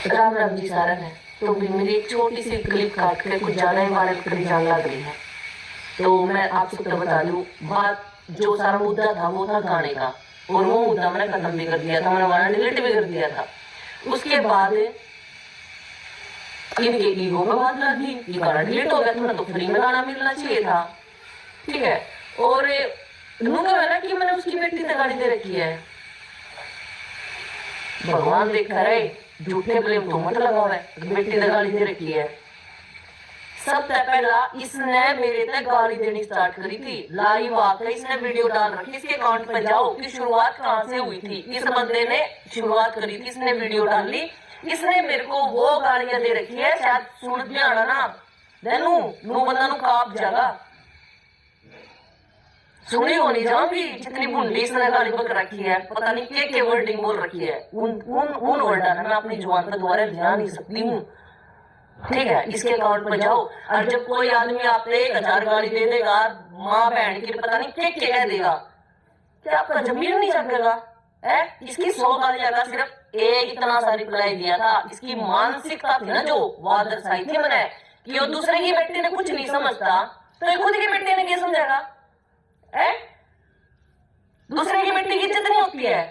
राम राम जी सारा है। तो भी मेरी एक छोटी सी क्लिप काट के कुछ ज्यादा ही वायरल करने जान लग रही है। तो मैं आप सबको बता दूं, बात जो सारा मुद्दा था वो था गाने का, और वो मुद्दा मैंने खत्म भी कर दिया था, मैंने गाना डिलीट भी कर दिया था। उसके बाद इनके ईगो में बात लगी, ये गाना डिलीट हो गया, तुम्हें तो फ्री में गाना मिलना चाहिए था। ठीक है। और उन्होंने कहा ना कि मैंने उसकी बेटी तक गाड़ी दे रखी है। भगवान देखा रहे, झूठे ब्लेम तो मत लगाओ है, बेटी तक गाली दे रखी है। सबसे पहला इसने मेरे तक गाली देनी स्टार्ट करी थी, लाइव आकर इसने वीडियो डाल रखी। इसके अकाउंट पे जाओ कि शुरुआत कहां से हुई थी। इस बंदे ने शुरुआत करी थी, इसने वीडियो डाली, इसने मेरे को वो गालियां दे रखी है। शायद सुन भी आना ना देनू नो बंदा नु काप जागा, सुनी होनी जाऊंगी जितनी बुंडी इसने गाली बक रखी है। पता नहीं क्या वर्डिंग बोल रखी है, उन वर्डा मैं अपनी जुबान पर दोबारा ध्यान नहीं सकती हूँ। ठीक है। इसके अकाउंट पर जाओ, और जब कोई आदमी आपने 1000 गाली दे देगा, माँ बहन की पता नहीं क्या क्या कह देगा, क्या आपका जमीन नहीं जगेगा? है इसकी 100 गालियां का सिर्फ एक इतना सा रिप्लाई दिया था। इसकी मानसिकता थी ना जो वो दर्शाई थी मैंने, कि वो दूसरे की बेटी ने कुछ नहीं समझता, तो खुद की बेटी ने क्या समझेगा? दूसरे की बेटी की इज्जत नहीं होती है,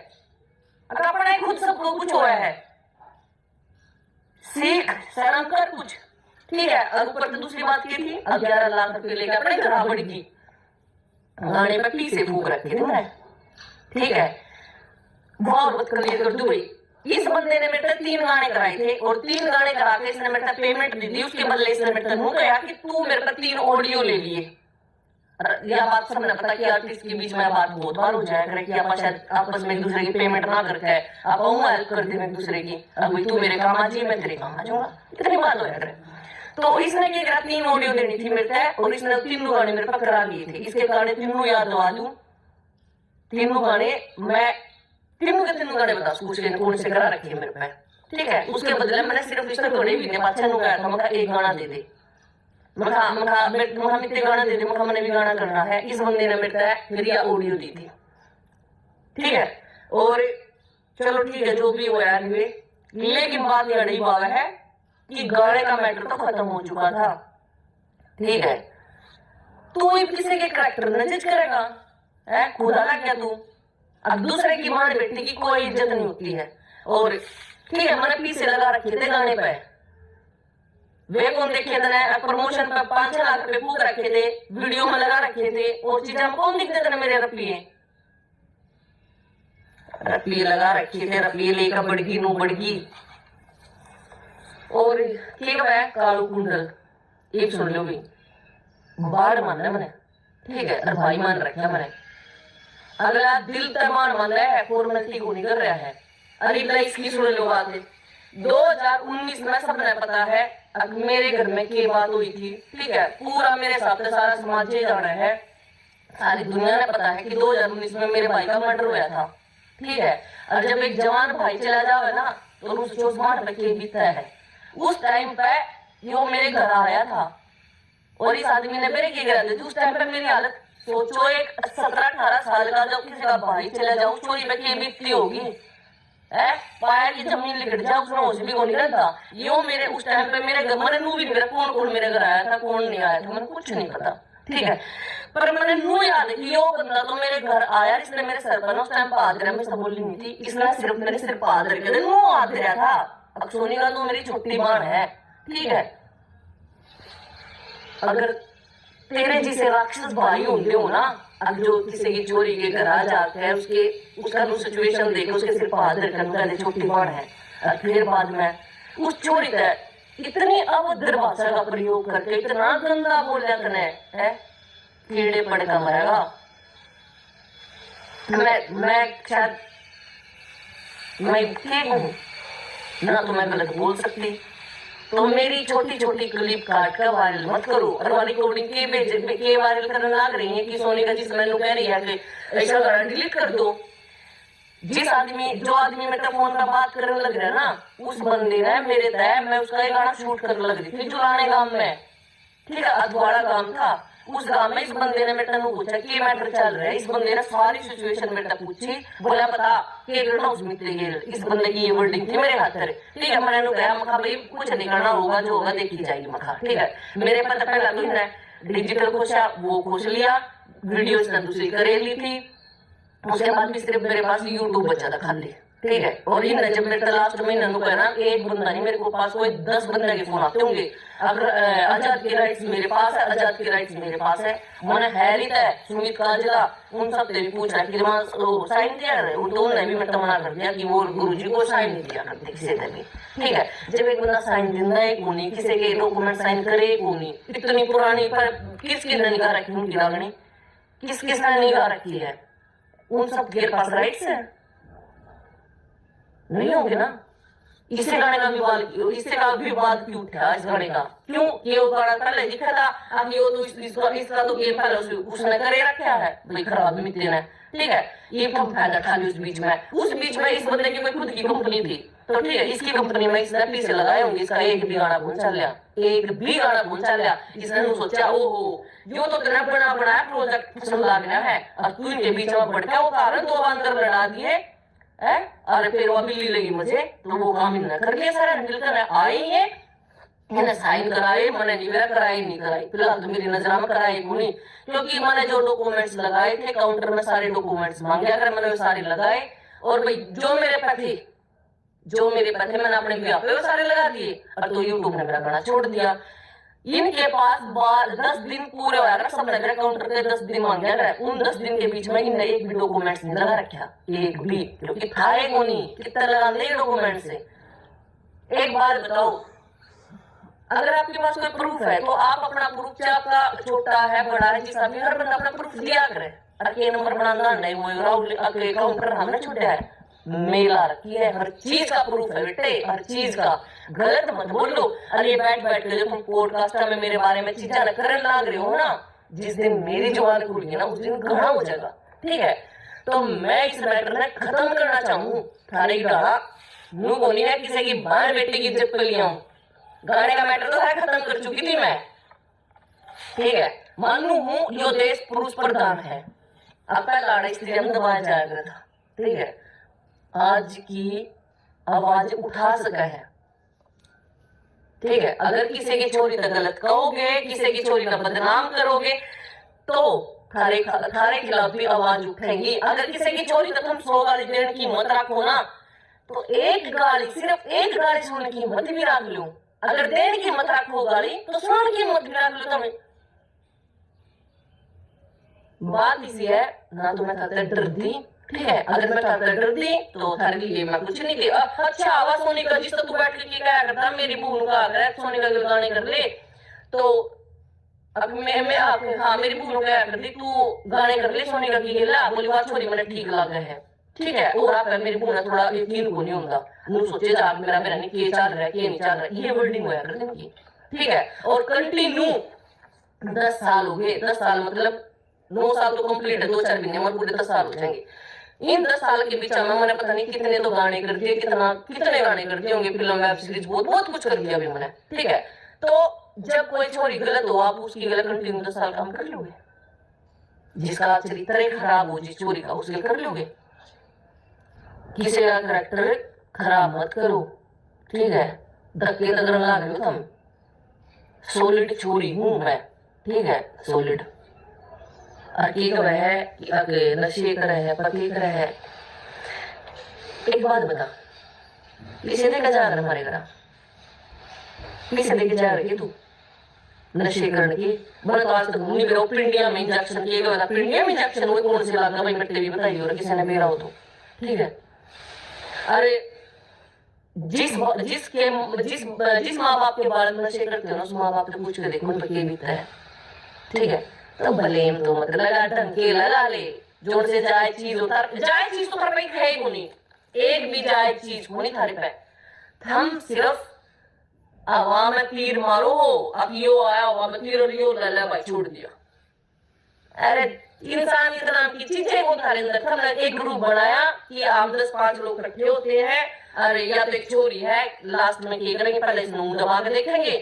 अगर अपना खुद सबको कुछ हुआ है, सीख शर्म कर कुछ। ठीक है। और ऊपर से दूसरी बात की थी, 11 लाख रुपए लेकर अपने घराबड़ी की गाने पे पीछे फूक रखे थे मैंने। ठीक है। बहुत क्लियर कर दूं, इस बंदे ने मेरे 3 गाने कराए थे, और 3 गाने करा के इसने मेरे पेमेंट दी थी। उसके बदले इसने मेरे मुंह कहा कि तू मेरे पर 3 ऑडियो ले लिए। यह बात सबने पता कि आर्टिस्ट के बीच में बात बहुत बार हो जाया करे कि आप शायद आपस में एक दूसरे की पेमेंट ना करके आप हेल्प कर दे एक दूसरे की, अब तू मेरे काम आ जी मैं तेरे काम आ जाऊंगा, इतनी बात हो जाए करे। तो इसने क्या करा, 3 ऑडियो देनी थी मेरे से, और इसने 3 गाने मेरे पर करा लिए थे। इसके गाने तीनों याद दवा दूं, 3 गाने मैं तीनों के 3 गाने बता पूछ के कौन से करा रखे मेरे पे। ठीक है। उसके बदले मैंने सिर्फ इसने थोड़े भी ने बादशाह नु कहा था, मैं एक गाना दे दे, मिट्टे गाना दे दे, मैंने भी गाना करना है। इस बंदे ने मेरे मेरी ऑडियो दी थी। ठीक है। और चलो ठीक है, जो भी हो यार वे, लेकिन बात यह नहीं बात है कि गाने का मैटर तो खत्म हो चुका था। ठीक है। तू किसी के करैक्टर न जज करेगा, है खुदा ना क्या तू? अब दूसरे की मां बेटी की कोई इज्जत नहीं होती है। और ठीक है, मैंने पीछे लगा रखे थे गाने पे, वे कौन देखे थे प्रमोशन पे 5-6 लाख रुपए फूक रखे थे, वीडियो में लगा रखे थे, और चीजें कौन दिखते थे मेरे रपिए रपिए लगा रखे थे, रपिए लेकर बढ़गी नो बढ़गी। और क्या है कालू कुंडल, एक सुन लो भी, बाढ़ मानना मैंने। ठीक है। और भाई मान रखा मैंने, अगला दिल तमान मान रहा है, फॉर्मेलिटी को नहीं कर रहा है। अरे इसकी सुन लो बात है, 2019 में सबने पता है मेरे घर में क्या बात हुई थी। ठीक है। पूरा मेरे साथ सारा समाज ये जाना है, सारी दुनिया ने पता है कि 2019 में मेरे भाई का मर्डर हुआ था। ठीक है। और जब एक जवान भाई चला जाओ ना, तो उसको स्मार्ट बच्चे बीतता है। उस टाइम पे यो मेरे घर आया था, और इस आदमी ने मेरे क्या करा था उस टाइम पे मेरी हालत सोचो, एक 17-18 साल का जब किसी का भाई चला जाओ, चोरी पे क्या बीतती होगी, पाया की जमीन लिखट जाओ, उसमें होश भी नहीं रहता। यो मेरे उस टाइम पे मेरे घर मैंने नू भी मेरा कौन मेरे घर आया था, कौन नहीं आया था, मैंने कुछ नहीं पता। ठीक है। पर मैंने नू याद है कि यो बंदा तो मेरे घर आया, इसने मेरे सर पर उस टाइम पादर में सब बोली नहीं थी, इसने सिर्फ मेरे सिर पादर के नू हाथ दिया था। अब सोनी का तो मेरी छोटी बहन है। ठीक है। अगर तेरे जिसे राक्षस भाई होंगे हो ना, अब जो किसी की चोरी के घर आ जाते हैं, उसका सिचुएशन देखो, उसके सिर्फ हाजिर करने छोटी बहन है, फिर बाद में उस चोरी का इतनी अभद्र भाषा का प्रयोग करके इतना गंदा बोलिया करने है, कीड़े पड़ का मरेगा। मैं शायद मैं ठीक हूँ ना, तो मैं गलत बोल सकती, तो मेरी छोटी छोटी क्लिप काट कर वायरल मत करो। और वाली कोडिंग के वायरल करने लग रही है कि सोनी का जिस मैंने कह रही है कि ऐसा गाना डिलीट कर दो। जो आदमी मेरे फोन पर बात करने लग रहा है ना, उस बंदे ने मेरे तय मैं उसका एक गाना शूट करने लग रही थी जुलाने गांव में। ठीक है। अधवाड़ा गांव था, उस गांव में इस बंदे ने मेरे को पूछा कि मैटर चल रहा है, इस बंदे ने सारी सिचुएशन मेरे तक पूछी, बोला पता के हाउस में इस बंदे की ये वर्डिंग थी मेरे हाथ में। ठीक है, मैंने कहा मखा भाई कुछ नहीं करना होगा, जो होगा देखी जाएगी मखा। ठीक है, मेरे पता पहला तो है डिजिटल खोजा, वो खोज लिया, वीडियो इसने दूसरी करे ली थी, उसके बाद भी सिर्फ मेरे पास यूट्यूब बचा था खाली। ठीक है, और इन जब मेरे लास्ट महीने कहना एक बंदा नहीं, मेरे को पास कोई 10 बंदे के फोन आते होंगे। अगर आजाद के राइट्स मेरे पास है, आजाद के राइट्स मेरे पास है, मैंने हैरित है सुमित काजला, उन सब से भी पूछा कि साइन दिया है, उन दोनों ने भी मैं मना कर दिया कि वो गुरुजी को साइन नहीं दिया करते किसी ने भी। ठीक है, जब एक बंदा साइन देना है कोनी, किसी के डॉक्यूमेंट साइन करे कोनी, इतनी पुरानी पर किसकी निगाह रखी उनकी लागनी, किसने निगाह रखी है, उन सब के पास राइट्स है नहीं होंगे ना। इससे गाने का विवाद, इससे का विवाद क्यों उठा इस गाने का, क्यों ये वो गाना पहले लिखा था, अब ये तो इसका तो गेम पहले उसने करे रखा है भाई, खराब मित्र ने। ठीक है, ये कम फायदा था उस बीच में इस बंदे की कोई खुद की कंपनी थी, तो ठीक है इसकी कंपनी में इसने पैसे लगाए होंगे, इसका एक भी गाना पहुंचा लिया, एक भी गाना पहुंचा लिया। इसने सोचा ओहो यो तो तेरा बना बनाया प्रोजेक्ट पसंद लग गया है, और तू इनके बीच में बढ़ गया, वो कारण 2 बांकर लड़ा दिए है, अरे फिर वो बिल्ली लगी मुझे, तो वो काम इन्होंने कर लिया सारा मिलकर आए ये, मैंने साइन कराए, मैंने निवेरा कराई नहीं कराई, फिलहाल तो मेरी नजर में कराई को नहीं, क्योंकि मैंने जो डॉक्यूमेंट्स लगाए थे काउंटर में सारे डॉक्यूमेंट्स मांगे, अगर मैंने वो सारे लगाए, और भाई जो मेरे पे थे मैंने अपने ब्याह पे वो सारे लगा दिए, और तो यूट्यूब ने मेरा गाना छोड़ दिया। इनके पास 10 दिन पूरे हुआ ना, सब लग काउंटर पे 10 दिन मांग गया, उन 10 दिन के बीच में इनने एक भी डॉक्यूमेंट्स नहीं लगा रखा, एक भी, क्योंकि था को नहीं कितना लगाने डॉक्यूमेंट से। एक बात बताओ, अगर आपके पास कोई प्रूफ है तो आप अपना प्रूफ, चाहे आपका छोटा है बड़ा है जिसका भी, हर बंदा अपना प्रूफ दिया करे। अके नंबर बनाना नहीं, वो काउंटर हमने छुट्टा है, मेला रखी है, हर चीज का प्रूफ है बेटे, हर चीज का, गलत मत बोलो। अरे बैठ के जो तुम पॉडकास्ट में मेरे बारे में चीजें न करने लग रहे हो ना, जिस दिन मेरी जुबान खुली ना उस दिन घना हो जाएगा। ठीक है, तो मैं इस मैटर ने खत्म करना चाहूँ, थारे गाना नू बोली है किसी की बाहर बेटे की इज्जत पे लिया हूँ, गाने का मैटर तो है खत्म कर चुकी थी मैं। ठीक है, मानू हूँ जो देश पुरुष प्रधान है, अब तक गाना इसलिए हम दबाया जाएगा था। ठीक है, आज की आवाज उठा सका है। ठीक है, अगर किसी की चोरी का गलत कहोगे, किसी की चोरी का बदनाम करोगे, तो थारे खिलाफ भी आवाज उठेगी। अगर किसी की चोरी का तुम 100 गाली देने की हिम्मत रखो ना, तो एक गाली, सिर्फ एक गाली सुनने की हिम्मत भी रख लो। अगर देने की हिम्मत रखो गाली, तो सुनने की हिम्मत भी रख लो तुम्हें। बात इसी है ना, तो मैं था डर दी। ठीक है, अगर मैं था डर दी तो थारे लिए मैं कुछ नहीं किया। अच्छा आवाज सोनिका जिस तू बैठ के क्या करता, मेरी बहू का आग्रह सोनिका के गाने कर ले, तो अब मैं आप हाँ मेरी बहू क्या कर दी, तू गाने कर ले सोनिका की ला, बोली बात छोरी मैंने ठीक लगा है। ठीक है, और आप मेरी बहू ने थोड़ा यकीन को नहीं होता, मुझे सोचे जा मेरा नहीं के चल रहा है के नहीं चल रहा है, ये वर्डिंग होया कर देंगी। ठीक है, और कंटिन्यू 10 साल हो गए, 10 साल मतलब 9 साल तो कंप्लीट है, 2-4 महीने में पूरे 10 साल हो जाएंगे। इन 10 साल के बीच में मैंने पता नहीं कितने तो गाने कर दिए, कितने गाने कर दिए होंगे, फिल्म वेब सीरीज बहुत कुछ कर दिया अभी मैंने। ठीक है, तो जब कोई छोरी गलत हो, आप उसकी गलत कंटिन्यू 10 साल काम कर लोगे, जिसका चरित्र खराब हो जिस छोरी का, उसके कर लोगे। किसी का करैक्टर खराब मत करो। ठीक है, धक्के तगड़ ला रहे हो तुम, सॉलिड छोरी हूं मैं। ठीक है, सॉलिड की वह है कि नशे कर है, पति कर है। एक बात बता, किसे देखे जा रहा हमारे घर, किसे देखे जा रही तू नशे करने की? मैंने तो आज तक नहीं मेरा पिंडिया में इंजेक्शन किए गए, पिंडिया में इंजेक्शन वो कौन से लगा भाई, मैं टीवी बताइए और किसी ने मेरा हो तो। ठीक है, अरे जिस माँ बाप के बारे में नशे करते हो ना, उस माँ बाप से पूछ के देखो उन पर क्या बीतता है। ठीक है, तो भले तो मत लगा, ढंग के लगा ले, जोर से जाए चीज उतर, जाए चीज तो पर भाई है ही नहीं, एक भी जाए चीज होनी थारे पे। हम सिर्फ हवा में तीर मारो हो, अब यो आया हवा में तीर और यो लल्ला भाई छोड़ दिया। अरे इंसान इतना की चीजें को थारे अंदर, हमने एक ग्रुप बनाया कि आप 10-5 लोग इकट्ठे होते हैं, अरे या तो एक चोरी है, लास्ट में क्या करेंगे, पहले इसमें मुंह दबा के देखेंगे,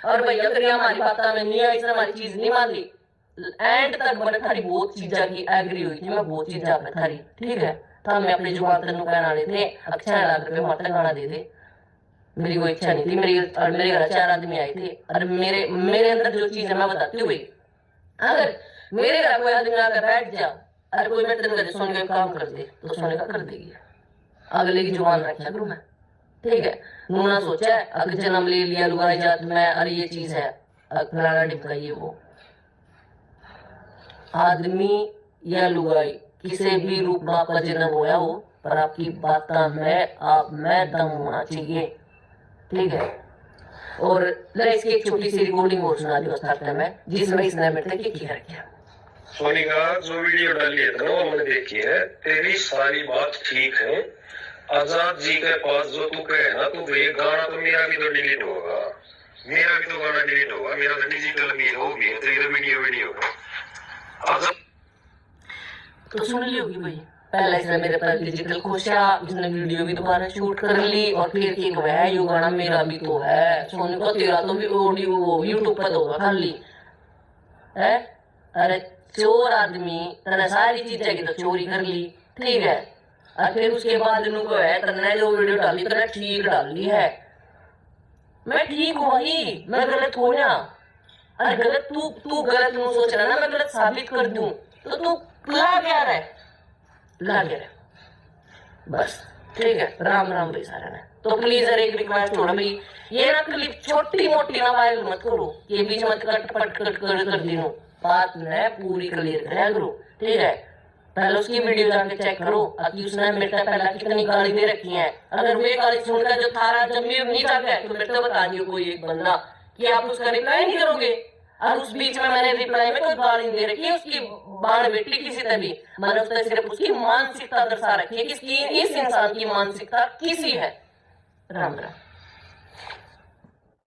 और भाई अगर ये हमारी बात में नहीं आई, इसने हमारी चीज नहीं मान ली, एंड तक मैंने थारी बहुत चीजा की एग्री हुई थी, मैं बहुत चीजा पे थारी, ठीक है। था मैं अपनी जुबान तेन कहना वाले थे, अच्छा लाख रुपए माता गाना दे दे, मेरी कोई इच्छा नहीं थी। मेरे घर 4 आदमी आए थे, और मेरे मेरे अंदर जो चीज है मैं बताती हूँ भाई। अगर मेरे घर कोई आदमी आकर बैठ जा, अरे कोई मैं तेरे घर सोने का काम कर दे, तो सोने का कर देगी। अगले की जुबान रखा करूँ मैं, ठीक है। नूना सोचा है अगर जन्म ले लिया लुगाई जात में, अरे ये चीज है फलाना ढिमका ये वो। आदमी या लुगाई किसी भी रूप में आपका जन्म होया हो, पर आपकी बातों में आप में दम होना चाहिए, ठीक है। और इसकी एक छोटी सी रिकॉर्डिंग और सुना दी उस में, जिसमें इसने मेरे तक किया रखा। सोनिका जो वीडियो डाली है ना वो मैंने देखी है, तेरी सारी बात ठीक है। आजाद जी के पास जो तू कहे ना, तू ये गाना तो मेरा भी तो डिलीट होगा, मेरा भी तो गाना डिलीट होगा, मेरा तो डिजिटल भी होगी, तेरा वीडियो आजाद तो सुन ली होगी भाई। पहले इसने मेरे पर डिजिटल खोसा, इसने वीडियो भी दोबारा शूट कर ली, और फिर एक वह यो गाना मेरा भी तो है, सोनी को तेरा तो भी ऑडियो यूट्यूब पर होगा खाली है। अरे चोर आदमी तने सारी चीजें की तो चोरी कर ली, ठीक है। और फिर उसके बाद इनको है तने जो वीडियो डाली तने ठीक डाली है, मैं ठीक हूँ भाई, मैं गलत हो ना। अरे गलत तू गलत नहीं सोच रहा ना, मैं गलत साबित कर दूं तो तू ला गया है, ला गया है बस, ठीक है। राम राम भाई सारे ने। तो प्लीज अरे एक रिक्वेस्ट हो भाई, ये ना क्लिप छोटी मोटी ना वायरल मत करो, ये बीच मत कट पट कट कर दिनो, बात ने पूरी क्लियर करा करो, ठीक है। पहले उसकी वीडियो जाके चेक करो कि उसने मेरे को पहले कितनी गाली दे रखी है। अगर वे गाली सुनकर जो थारा जमीर नहीं जाके तो मेरे को बता दियो कोई एक बंदा कि आप उसका रिप्लाई नहीं करोगे। और उस बीच में मैंने रिप्लाई में कोई गाली दे रखी है, उसकी बाण बेटी किसी तरह भी, मैंने उसने सिर्फ उसकी मानसिकता दर्शा रखी है कि इस इंसान की मानसिकता किसी है। राम राम।